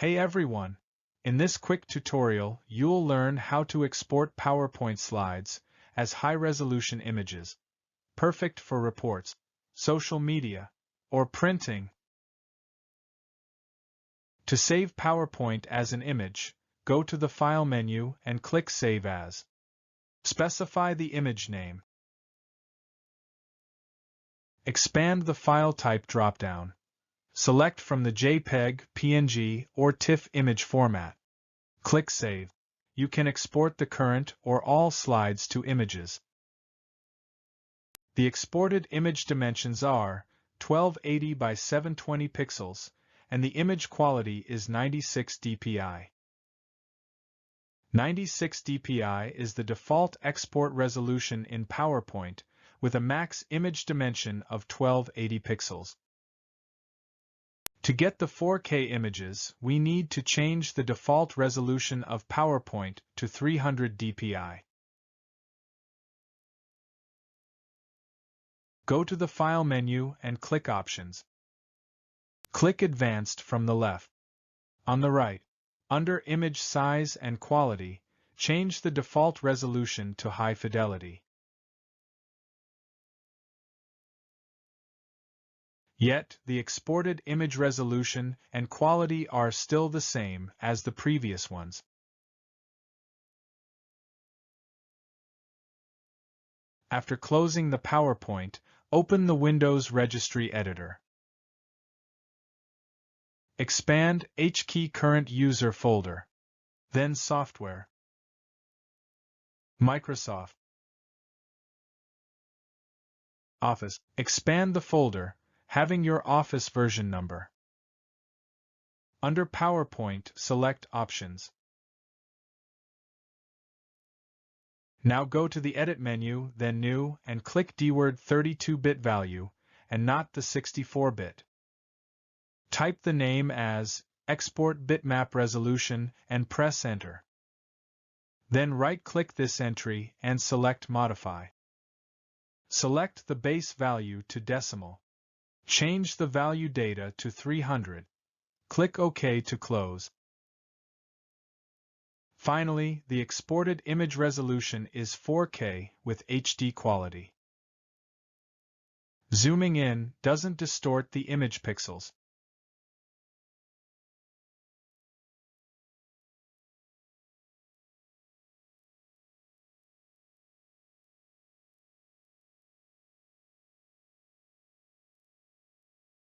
Hey everyone! In this quick tutorial, you'll learn how to export PowerPoint slides as high-resolution images, perfect for reports, social media, or printing. To save PowerPoint as an image, go to the File menu and click Save As. Specify the image name. Expand the file type dropdown. Select from the JPEG, PNG, or TIFF image format. Click Save. You can export the current or all slides to images. The exported image dimensions are 1280 by 720 pixels, and the image quality is 96 dpi. 96 dpi is the default export resolution in PowerPoint, with a max image dimension of 1280 pixels. To get the 4K images, we need to change the default resolution of PowerPoint to 300 dpi. Go to the File menu and click Options. Click Advanced from the left. On the right, under Image Size and Quality, change the default resolution to High Fidelity. Yet, the exported image resolution and quality are still the same as the previous ones. After closing the PowerPoint, open the Windows Registry Editor. Expand HKey Current User folder. Then Software. Microsoft. Office. Expand the folder, having your Office version number. Under PowerPoint, select Options. Now go to the Edit menu, then New, and click DWORD 32-bit value, and not the 64-bit. Type the name as Export Bitmap Resolution and press Enter. Then right-click this entry and select Modify. Select the base value to decimal. Change the value data to 300. Click OK to close. Finally, the exported image resolution is 4K with HD quality. Zooming in doesn't distort the image pixels.